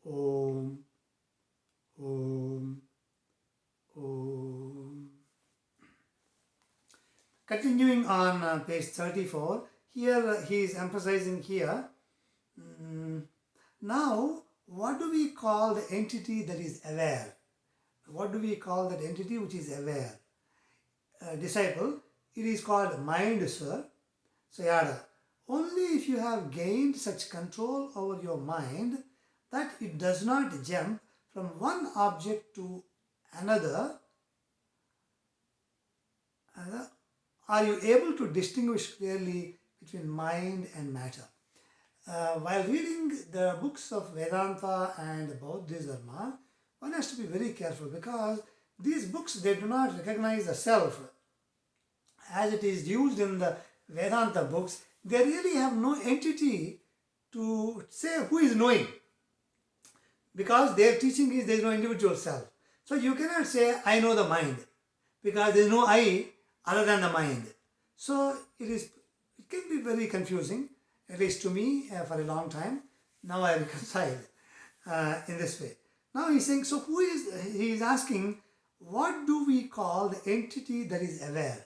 Om, Om, Om. Continuing on page 34, here he is emphasizing here, now what do we call the entity that is aware? What do we call that entity which is aware? Disciple, it is called mind, sir. Sayadaw, only if you have gained such control over your mind that it does not jump from one object to another, are you able to distinguish clearly between mind and matter. While reading the books of Vedanta and Buddhism, one has to be very careful because these books, they do not recognize the self. As it is used in the Vedanta books, they really have no entity to say who is knowing. Because their teaching is there is no individual self. So you cannot say, I know the mind, because there is no I other than the mind. So it can be very confusing, at least to me for a long time. Now I reconcile in this way. Now he's saying, so he is asking, what do we call the entity that is aware?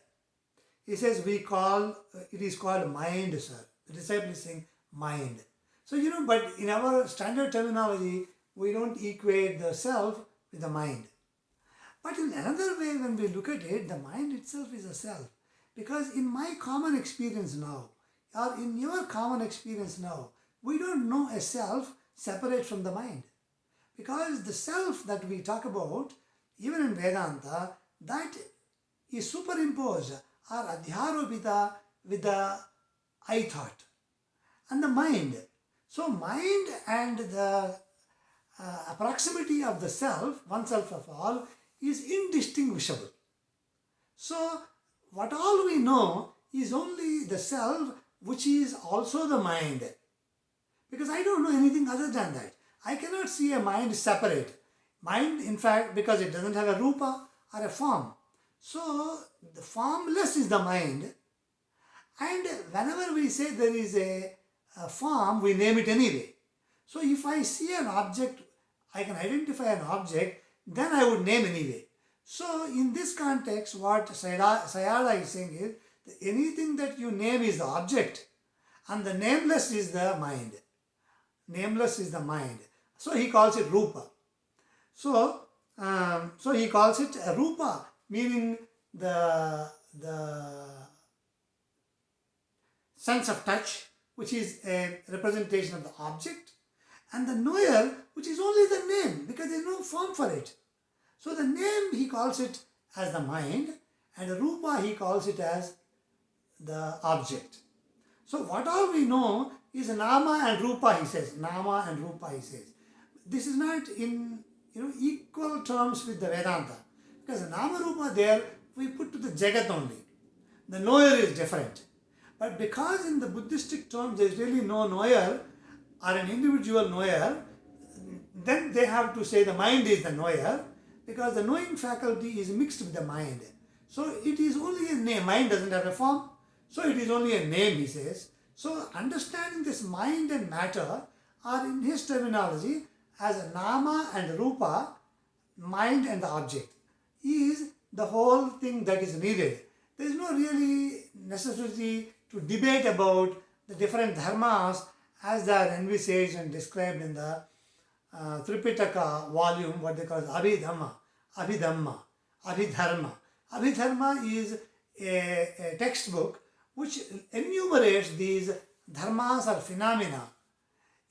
He says, it is called mind, sir. The disciple is saying mind. So, but in our standard terminology, we don't equate the self with the mind. But in another way, when we look at it, the mind itself is a self. Because in my common experience now, or in your common experience now, we don't know a self separate from the mind. Because the self that we talk about, even in Vedanta, that is superimposed or adhyaropita with the I thought and the mind. So mind and the proximity of the self, one self of all, is indistinguishable. So what all we know is only the self, which is also the mind. Because I don't know anything other than that. I cannot see a mind separate. Mind, in fact, because it doesn't have a rupa or a form. So the formless is the mind. And whenever we say there is a form, we name it anyway. So if I see an object, I can identify an object, then I would name anyway. So in this context, what Sayadaw is saying is, that anything that you name is the object, and the nameless is the mind. Nameless is the mind. So he calls it rupa. So he calls it a rupa, meaning the sense of touch, which is a representation of the object, and the knower, which is only the name, because there is no form for it. So the name, he calls it as the mind, and the rupa, he calls it as the object. So what all we know is nama and rupa, he says. Nama and rupa, he says. This is not in equal terms with the Vedanta. Because the nama rupa there, we put to the Jagat only. The knower is different. But because in the Buddhistic terms there is really no knower or an individual knower, then they have to say the mind is the knower, because the knowing faculty is mixed with the mind. So it is only a name. Mind doesn't have a form. So it is only a name, he says. So understanding this mind and matter are in his terminology as a nama and rupa, mind and the object, is the whole thing that is needed. There is no really necessity to debate about the different dharmas as they are envisaged and described in the Tripitaka volume, what they call Abhidhamma, Abhidharma. Abhidharma is a textbook which enumerates these dharmas or phenomena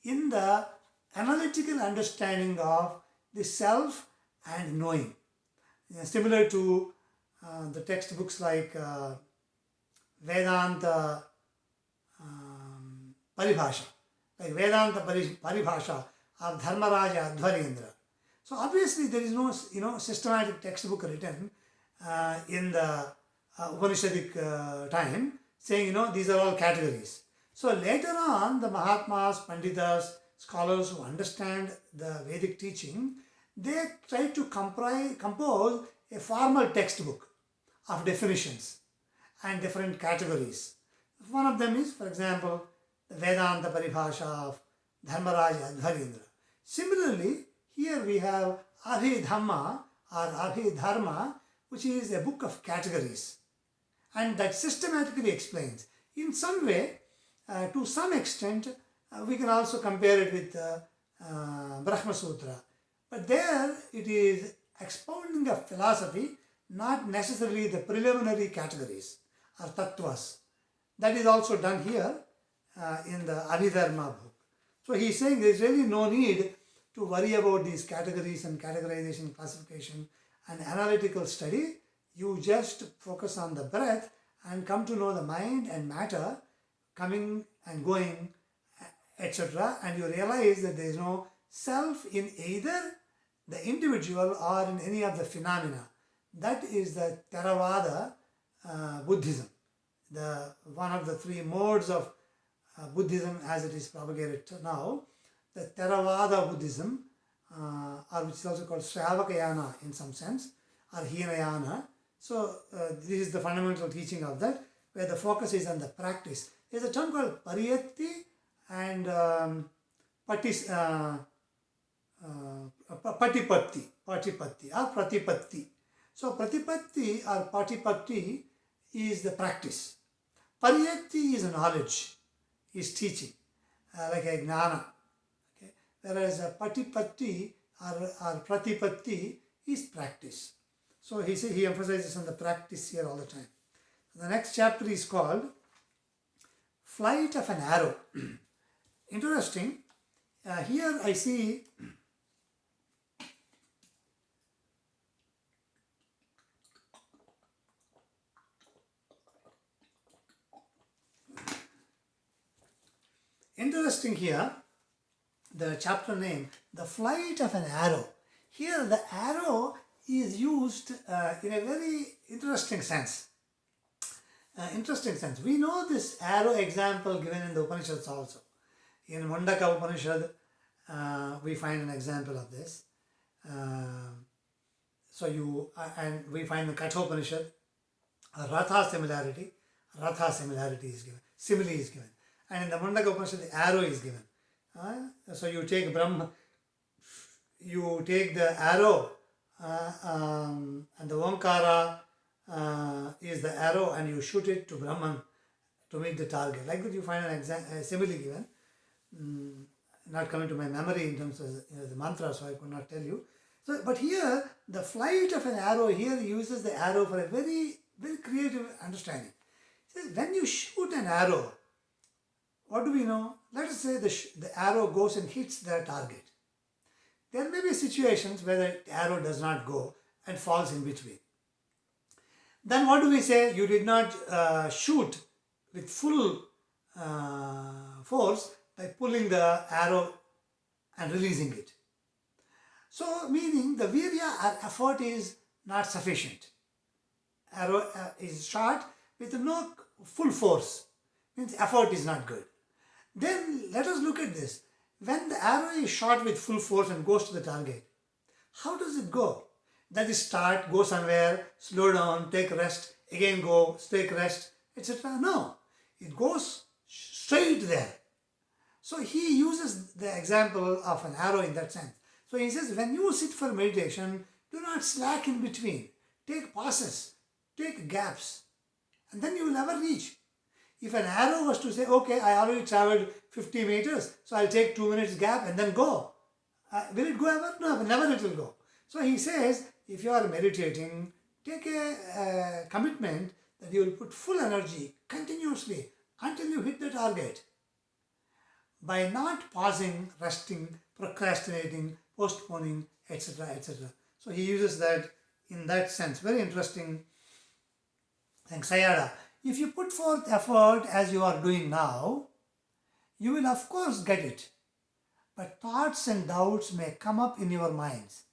in the analytical understanding of the self and knowing. Similar to the textbooks like Vedanta Paribhasha, like Vedanta Paribhasha of Dharmaraja Adhvarendra. So obviously there is no systematic textbook written in the Upanishadic time saying these are all categories. So later on, the Mahatmas, Panditas, scholars who understand the Vedic teaching, they try to compose a formal textbook of definitions and different categories. One of them is, for example, the Vedanta Paribhasha of Dharmaraja Adhvarendra. Similarly, here we have Abhidhamma or Abhidharma, which is a book of categories, and that systematically explains. In some way, to some extent, we can also compare it with Brahma Sutra. But there it is expounding a philosophy, not necessarily the preliminary categories or tattvas. That is also done here in the Abhidharma book. So he is saying there is really no need to worry about these categories and categorization, classification and analytical study. You just focus on the breath and come to know the mind and matter coming and going, etc. And you realize that there is no self in either the individual or in any of the phenomena. That is the Theravada Buddhism, the one of the three modes of Buddhism as it is propagated now. The Theravada Buddhism, or which is also called Shravakayana in some sense, or Hinayana. So this is the fundamental teaching of that, where the focus is on the practice. There is a term called Pariyatti and Patipatti or Pratipatti. So Pratipatti or Patipatti is the practice. Pariyatti is knowledge, is teaching, like a jnana. Okay? Whereas a Patipatti or Pratipatti is practice. So he emphasizes on the practice here all the time. The next chapter is called Flight of an Arrow. Interesting. Here I see interesting here, the chapter name, The Flight of an Arrow. Here the arrow is used in a very interesting sense. We know this arrow example given in the Upanishads also. In Mundaka Upanishad, we find an example of this. And we find in Kathopanishad, a Ratha similarity is given, simile is given. And in the Mundaka Upanishad, the arrow is given. So you take Brahma, you take the arrow, and the Omkara is the arrow, and you shoot it to Brahman to meet the target. Like that you find a simile given. Not coming to my memory in terms of the mantra, so I could not tell you. So, but here, the flight of an arrow here uses the arrow for a very, very creative understanding. It says, when you shoot an arrow, what do we know? Let us say the arrow goes and hits the target. There may be situations where the arrow does not go and falls in between. Then what do we say? You did not shoot with full force by pulling the arrow and releasing it. So meaning the virya or effort is not sufficient. Arrow is shot with no full force, means effort is not good. Then let us look at this. When the arrow is shot with full force and goes to the target, how does it go? Does it start, go somewhere, slow down, take rest, again go, take rest, etc.? No, it goes straight there. So he uses the example of an arrow in that sense. So he says, when you sit for meditation, do not slack in between. Take pauses, take gaps, and then you will never reach. If an arrow was to say, okay, I already traveled 50 meters, so I'll take 2 minutes gap and then go. Will it go ever? No, never it will go. So he says, if you are meditating, take a commitment that you will put full energy continuously until you hit the target. By not pausing, resting, procrastinating, postponing, etc., etc. So he uses that in that sense. Very interesting. Thanks, Sayadaw. If you put forth effort as you are doing now, you will of course get it. But thoughts and doubts may come up in your minds.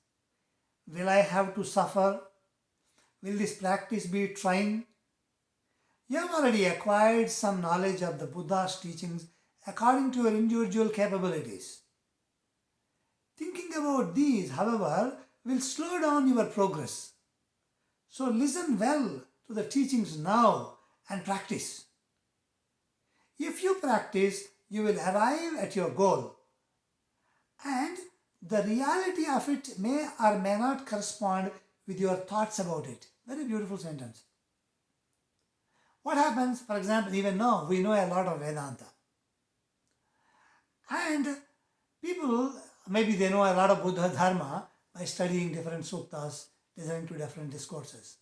Will I have to suffer? Will this practice be trying? You have already acquired some knowledge of the Buddha's teachings according to your individual capabilities. Thinking about these, however, will slow down your progress. So listen well to the teachings now and practice. If you practice, you will arrive at your goal. And the reality of it may or may not correspond with your thoughts about it. Very beautiful sentence. What happens, for example, even now we know a lot of Vedanta. And people, maybe they know a lot of Buddha Dharma by studying different suttas, listening to different discourses.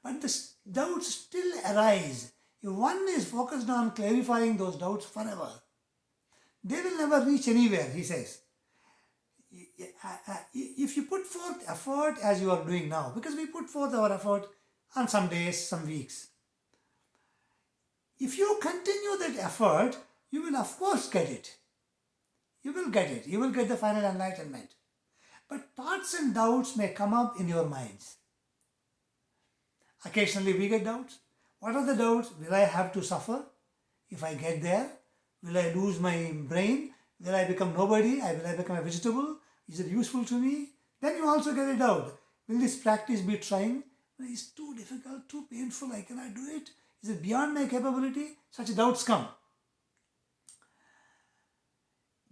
But the doubts still arise. If one is focused on clarifying those doubts forever, they will never reach anywhere, he says. If you put forth effort as you are doing now, because we put forth our effort on some days, some weeks, if you continue that effort, you will of course get it. You will get it. You will get the final enlightenment. But thoughts and doubts may come up in your minds. Occasionally we get doubts. What are the doubts? Will I have to suffer if I get there? Will I lose my brain? Will I become nobody? Will I become a vegetable? Is it useful to me? Then you also get a doubt. Will this practice be trying? It's too difficult, too painful, I cannot do it. Is it beyond my capability? Such doubts come.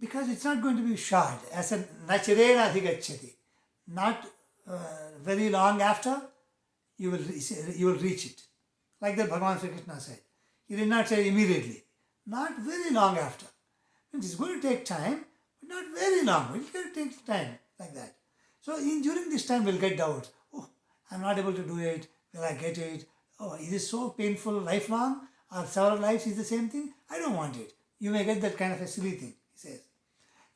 Because it's not going to be short. As a nachirena adhigacchati. Not very long after, you will reach it. Like that Bhagavan Sri Krishna said. He did not say immediately. Not very long after. Means it's going to take time, but not very long. It will take time like that. So during this time we'll get doubts. Oh, I'm not able to do it. Will I get it? Oh, is it so painful lifelong? Or several lives is the same thing? I don't want it. You may get that kind of a silly thing, he says.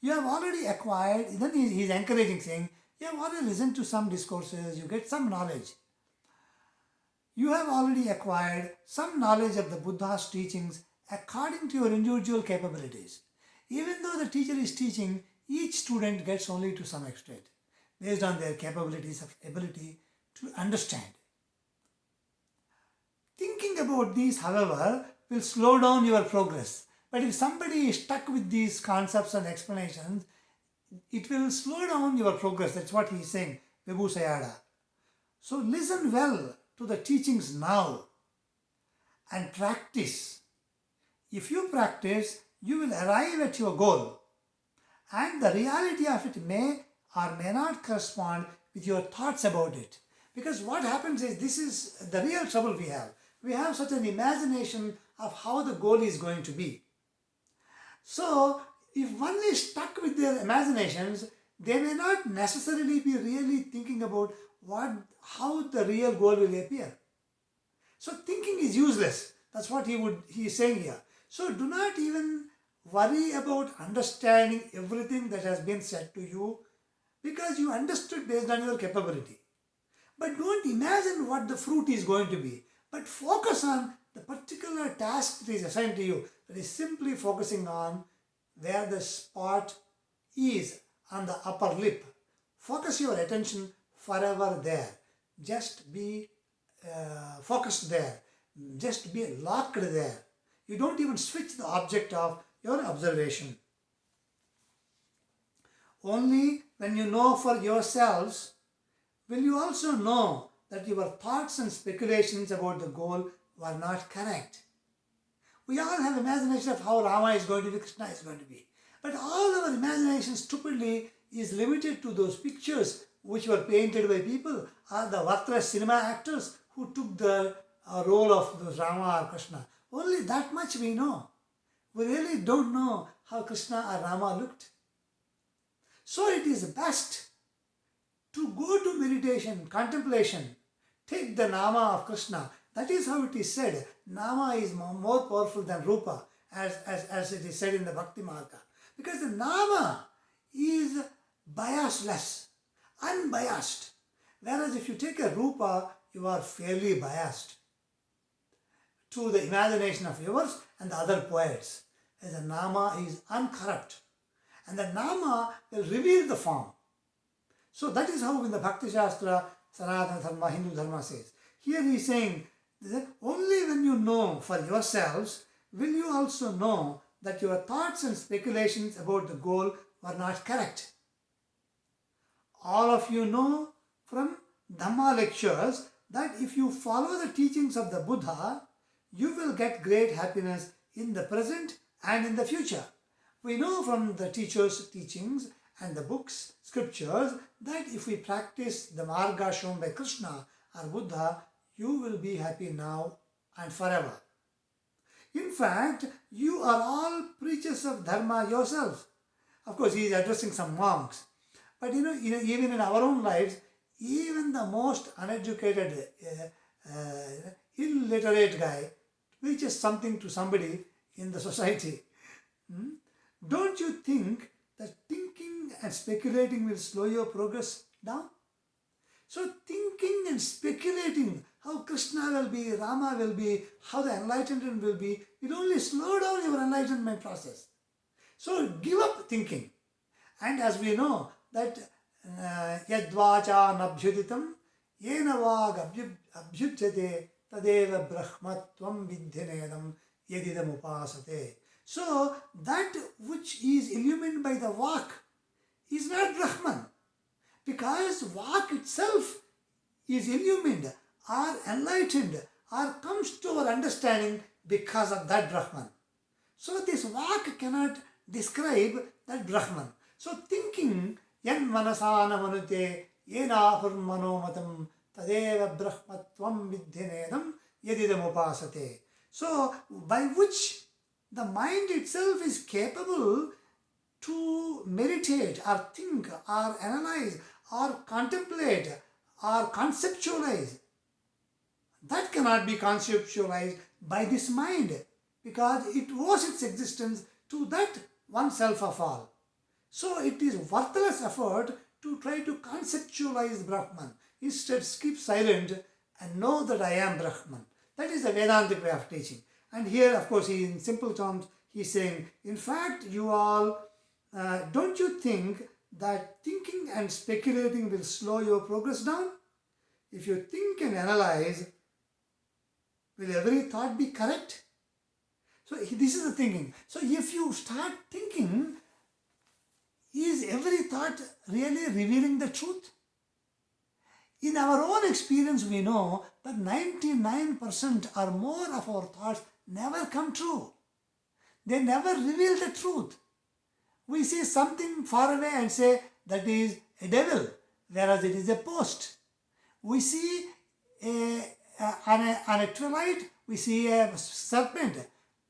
You have already acquired, then he's encouraging, saying, you have already listened to some discourses, you get some knowledge. You have already acquired some knowledge of the Buddha's teachings according to your individual capabilities. Even though the teacher is teaching, each student gets only to some extent, based on their capabilities of ability to understand. Thinking about these, however, will slow down your progress. But if somebody is stuck with these concepts and explanations, it will slow down your progress. That's what he is saying, Webu Sayādaw. So listen well to the teachings now and practice. If you practice, you will arrive at your goal. And the reality of it may or may not correspond with your thoughts about it. Because what happens is, this is the real trouble we have. We have such an imagination of how the goal is going to be. So, if one is stuck with their imaginations, they may not necessarily be really thinking about how the real goal will appear. So, thinking is useless. That's what he is saying here. So, do not even worry about understanding everything that has been said to you, because you understood based on your capability. But don't imagine what the fruit is going to be, but focus on the particular task that is assigned to you. That is simply focusing on where the spot is on the upper lip. Focus your attention forever there. Just be focused there. Just be locked there. You don't even switch the object of your observation. Only when you know for yourselves will you also know that your thoughts and speculations about the goal were not correct. We all have imagination of how Rama is going to be, Krishna is going to be. But all our imagination stupidly is limited to those pictures which were painted by people, or the Vatra cinema actors who took the role of those Rama or Krishna. Only that much we know. We really don't know how Krishna or Rama looked. So it is best to go to meditation, contemplation. Take the Nama of Krishna. That is how it is said. Nama is more powerful than Rupa, as it is said in the Bhakti Marga. Because the Nama is biasless, unbiased. Whereas if you take a Rupa, you are fairly biased to the imagination of yours and the other poets. As the Nama is uncorrupt. And the Nama will reveal the form. So that is how in the Bhakti Shastra, Sanatana Dharma, Hindu Dharma says. Here he is saying that only when you know for yourselves will you also know that your thoughts and speculations about the goal were not correct. All of you know from Dhamma lectures that if you follow the teachings of the Buddha, you will get great happiness in the present and in the future. We know from the teacher's teachings and the books, scriptures, that if we practice the marga shown by Krishna or Buddha, you will be happy now and forever. In fact, you are all preachers of dharma yourselves. Of course, he is addressing some monks. But even in our own lives, even the most uneducated, illiterate guy preaches something to somebody in the society. Don't you think that thinking and speculating will slow your progress down? So thinking and speculating how Krishna will be, Rama will be, how the enlightenment will be, it only slow down your enlightenment process. So give up thinking. And as we know that yadvacha nabhyuditam yena vag abhyudyate tadeva brahmatvam vidhinedam yadidam upasate. So that which is illumined by the Vak is not Brahman, because Vak itself is illumined or enlightened or comes to our understanding because of that Brahman. So this Vak cannot describe that Brahman. So thinking, yan manasana manute yena manomatam tadeva brahmatvam vidhinedam yadidam upasate. So by which the mind itself is capable to meditate or think or analyze or contemplate or conceptualize. That cannot be conceptualized by this mind, because it owes its existence to that one self of all. So it is worthless effort to try to conceptualize Brahman. Instead, keep silent and know that I am Brahman. That is the Vedantic way of teaching. And here, of course, in simple terms, he's saying, in fact, you all, don't you think that thinking and speculating will slow your progress down? If you think and analyze, will every thought be correct? So this is the thinking. So if you start thinking, is every thought really revealing the truth? In our own experience, we know that 99% or more of our thoughts never come true. They never reveal the truth. We see something far away and say that is a devil, whereas it is a post. We see on a twilight, we see a serpent,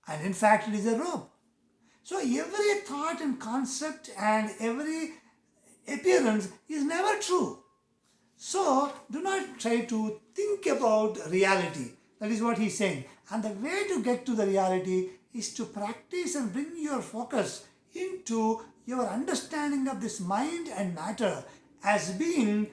and in fact it is a rope. So every thought and concept and every appearance is never true. So do not try to think about reality. That is what he's saying. And the way to get to the reality is to practice and bring your focus into your understanding of this mind and matter as being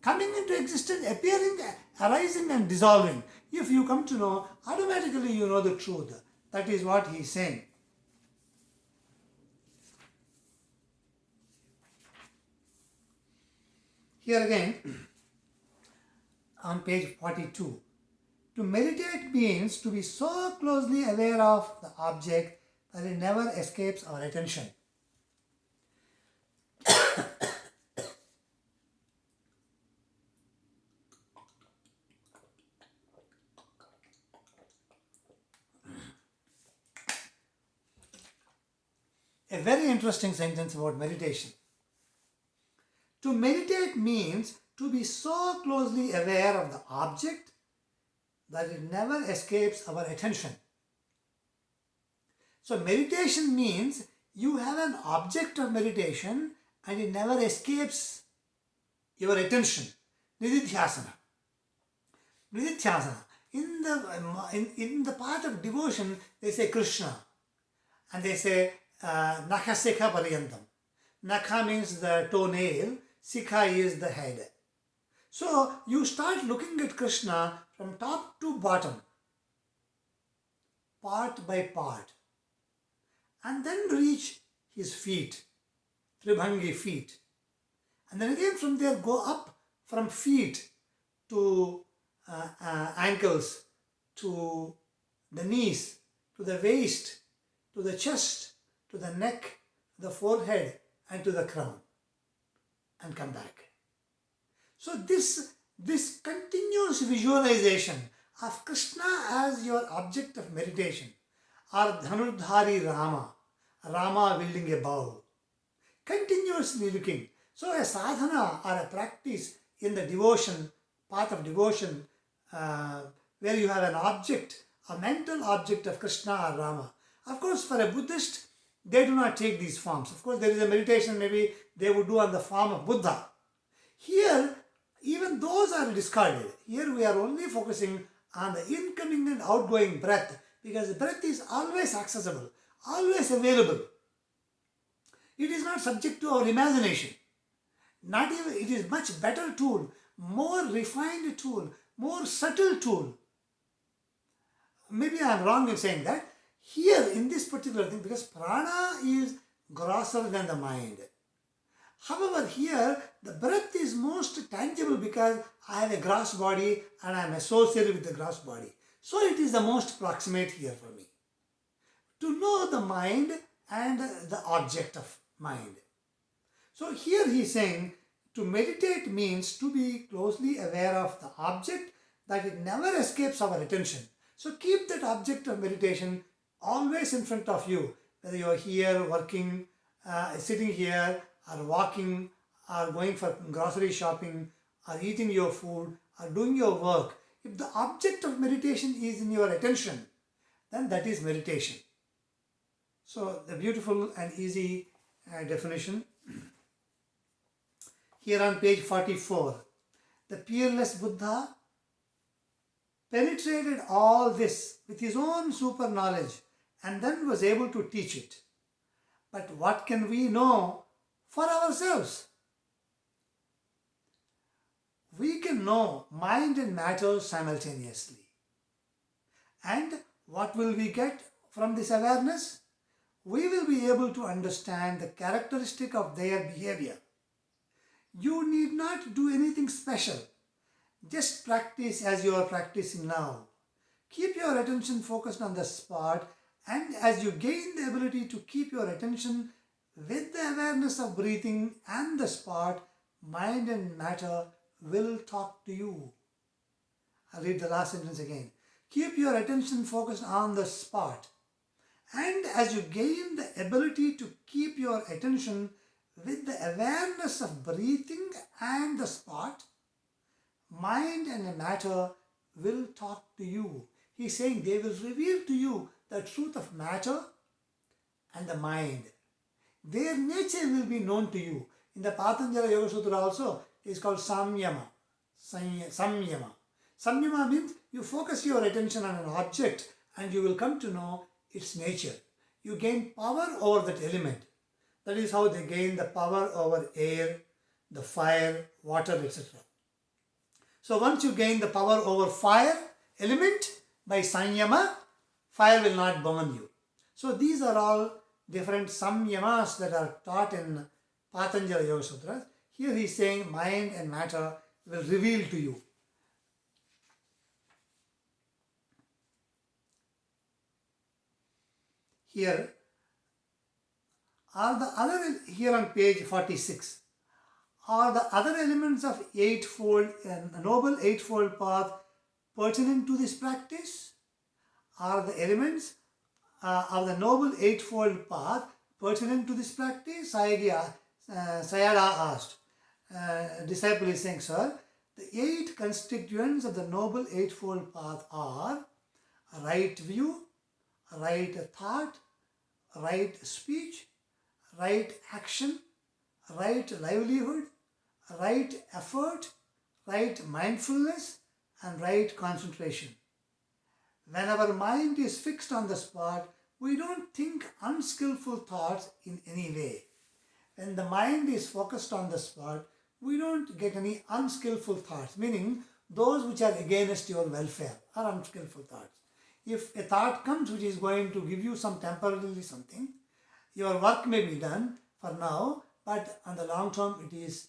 coming into existence, appearing, arising and dissolving. If you come to know, automatically you know the truth. That is what he is saying. Here again, on page 42, to meditate means to be so closely aware of the object that it never escapes our attention. A very interesting sentence about meditation. To meditate means to be so closely aware of the object that it never escapes our attention. So meditation means you have an object of meditation and it never escapes your attention. Nididhyasana. Nididhyasana. In the path of devotion, they say Krishna. And they say Nakha Sikha Paryantam. Nakha means the toenail, Sikha is the head. So you start looking at Krishna from top to bottom, part by part, and then reach his feet, Tribhangi feet. And then again from there go up from feet to ankles, to the knees, to the waist, to the chest, to the neck, the forehead, and to the crown, and come back. So this continuous visualization of Krishna as your object of meditation, or Dhanurdhari Rama, Rama wielding a bow. Continuously looking. So a sadhana or a practice in the devotion, path of devotion, where you have an object, a mental object of Krishna or Rama. Of course, for a Buddhist, they do not take these forms. Of course, there is a meditation maybe they would do on the form of Buddha. Here, even those are discarded. Here we are only focusing on the incoming and outgoing breath, because the breath is always accessible, always available. It is not subject to our imagination. Not even, it is much better tool, more refined tool, more subtle tool. Maybe I am wrong in saying that. Here in this particular thing, because prana is grosser than the mind. However, here the breath is most tangible because I have a gross body and I am associated with the gross body. So it is the most proximate here for me. To know the mind and the object of mind. So here he is saying to meditate means to be closely aware of the object, that it never escapes our attention. So keep that object of meditation always in front of you, whether you are here working, sitting here, or walking, or going for grocery shopping, or eating your food, or doing your work. If the object of meditation is in your attention, then that is meditation. So the beautiful and easy definition. Here on page 44, the peerless Buddha penetrated all this with his own super knowledge and then was able to teach it. But what can we know for ourselves? We can know mind and matter simultaneously. And what will we get from this awareness? We will be able to understand the characteristic of their behavior. You need not do anything special. Just practice as you are practicing now. Keep your attention focused on the spot, and as you gain the ability to keep your attention with the awareness of breathing and the spot, mind and matter will talk to you. I'll read the last sentence again. Keep your attention focused on the spot, and as you gain the ability to keep your attention with the awareness of breathing and the spot, mind and matter will talk to you. He's saying they will reveal to you the truth of matter and the mind. Their nature will be known to you. In the Patanjali Yoga Sutra also, it is called Samyama. Samyama. Samyama means you focus your attention on an object and you will come to know its nature. You gain power over that element. That is how they gain the power over air, the fire, water, etc. So once you gain the power over fire element by Sanyama, fire will not burn you. So these are all different samyamas that are taught in Patanjali Yoga Sutras. Here he is saying mind and matter will reveal to you. Here are the other, here on page 46, are the other elements of eightfold, noble eightfold path pertinent to this practice? Are the elements of the noble eightfold path pertinent to this practice? Sayadaw asked. Disciple is saying, sir, the 8 constituents of the noble eightfold path are right view, right thought, right speech, right action, right livelihood, right effort, right mindfulness, and right concentration. When our mind is fixed on the spot, we don't think unskillful thoughts in any way. When the mind is focused on the spot, we don't get any unskillful thoughts, meaning those which are against your welfare are unskillful thoughts. If a thought comes which is going to give you some temporarily something, your work may be done for now, but on the long term it is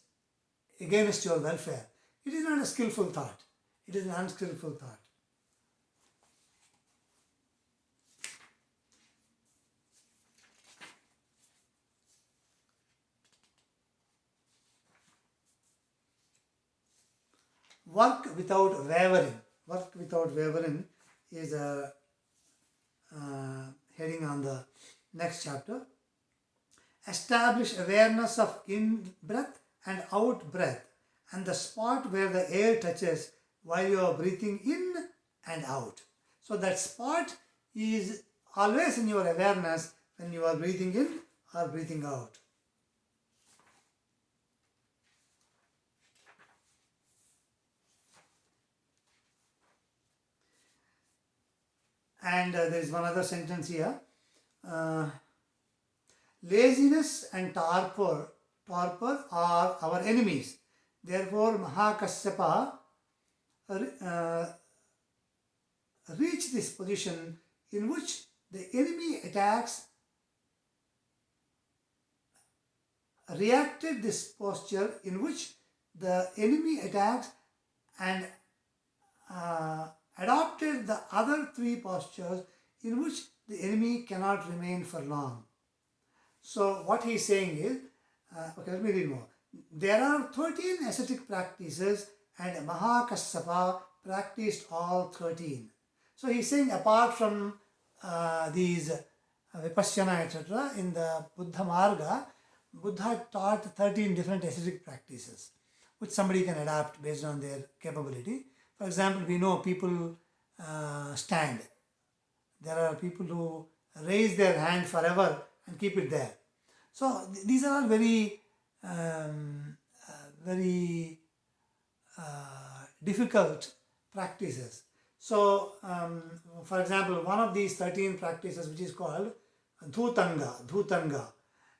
against your welfare. It is not a skillful thought. It is an unskillful thought. Work without wavering. Work without wavering is a heading on the next chapter. Establish awareness of in-breath and out-breath and the spot where the air touches while you are breathing in and out. So that spot is always in your awareness when you are breathing in or breathing out. And there is one other sentence here. Laziness and torpor are our enemies. Therefore, Mahakasyapa reached this position in which the enemy attacks, reacted this posture in which the enemy attacks and adopted the other three postures in which the enemy cannot remain for long. So what he is saying is, okay, let me read more. There are 13 ascetic practices and Mahakasyapa practiced all 13. So he is saying apart from these Vipassanā etc. in the Buddha Marga, Buddha taught 13 different ascetic practices which somebody can adapt based on their capability. For example, we know people stand. There are people who raise their hand forever and keep it there. So these are all very difficult practices. So, for example, one of these 13 practices which is called Dhutanga.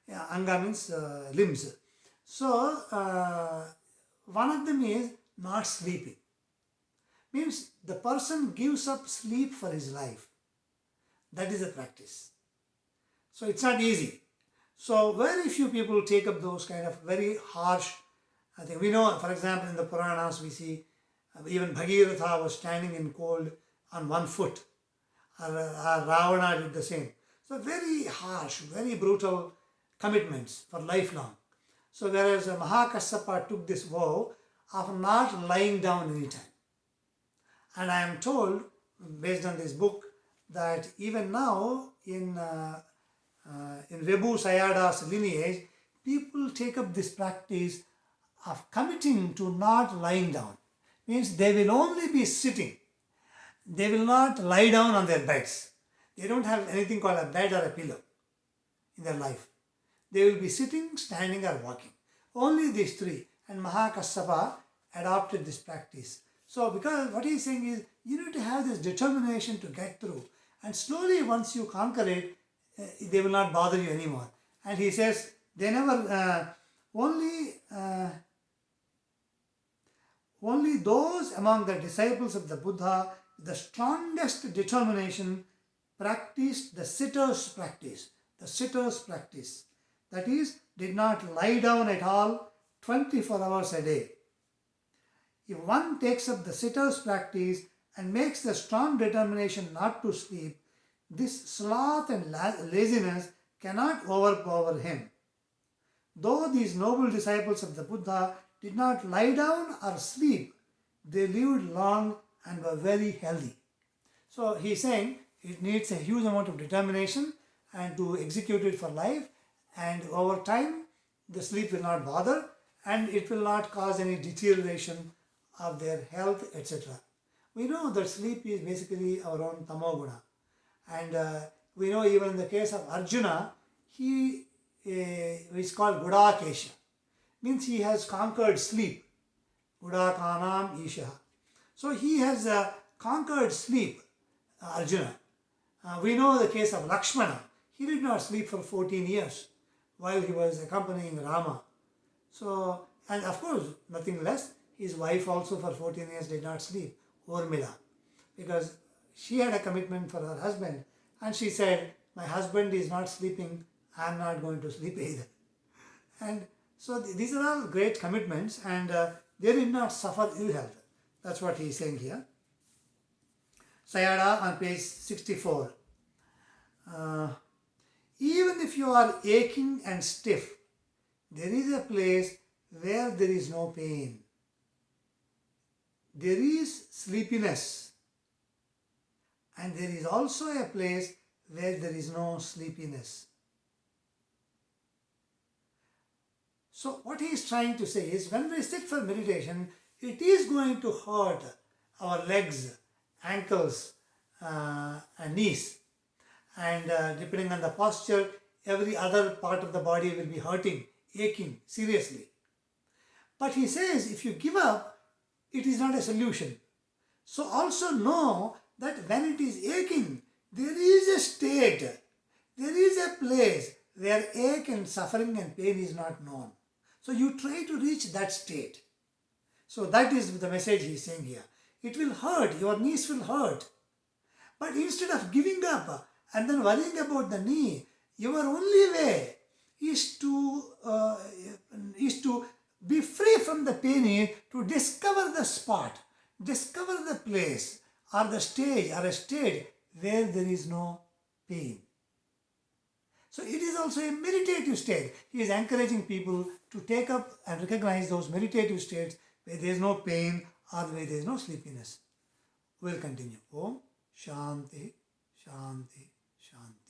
Yeah, anga means limbs. So, one of them is not sleeping. Means the person gives up sleep for his life. That is a practice. So it's not easy. So very few people take up those kind of very harsh, I think we know, for example, in the Puranas we see even Bhagiratha was standing in cold on one foot. Ravana did the same. So very harsh, very brutal commitments for lifelong. So whereas Mahakasyapa took this vow of not lying down anytime. And I am told, based on this book, that even now in Webu Sayādaw's lineage, people take up this practice of committing to not lying down. Means they will only be sitting. They will not lie down on their beds. They don't have anything called a bed or a pillow in their life. They will be sitting, standing or walking. Only these three. And Mahakasyapa adopted this practice. So because what he is saying is, you need to have this determination to get through. And slowly once you conquer it, they will not bother you anymore. And he says, they never, only those among the disciples of the Buddha with the strongest determination practiced the sitter's practice. The sitter's practice. That is, did not lie down at all 24 hours a day. If one takes up the sitter's practice and makes the strong determination not to sleep, this sloth and laziness cannot overpower him. Though these noble disciples of the Buddha did not lie down or sleep, they lived long and were very healthy. So he is saying it needs a huge amount of determination and to execute it for life, and over time the sleep will not bother and it will not cause any deterioration of their health, etc. We know that sleep is basically our own tamoguna. And we know even in the case of Arjuna, he is called Gudakesha. Means he has conquered sleep. Gudakanam Isha. So he has conquered sleep, Arjuna. We know the case of Lakshmana. He did not sleep for 14 years while he was accompanying Rama. So, and of course, nothing less, his wife also for 14 years did not sleep, Urmila, because she had a commitment for her husband and she said, my husband is not sleeping, I am not going to sleep either. And so these are all great commitments and they did not suffer ill health. That's what he is saying here. Sayadaw on page 64. Even if you are aching and stiff, there is a place where there is no pain. There is sleepiness. And there is also a place where there is no sleepiness. So what he is trying to say is, when we sit for meditation, it is going to hurt our legs, ankles, and knees. And depending on the posture, every other part of the body will be hurting, aching seriously. But he says, if you give up, it is not a solution. So also know that when it is aching, there is a state, there is a place where ache and suffering and pain is not known. So you try to reach that state. So that is the message he is saying here. It will hurt, your knees will hurt. But instead of giving up and then worrying about the knee, your only way is to be free from the pain, to discover the spot, discover the place or the stage or a state where there is no pain. So it is also a meditative state. He is encouraging people to take up and recognize those meditative states where there is no pain or where there is no sleepiness. We'll continue. Om Shanti, Shanti, Shanti.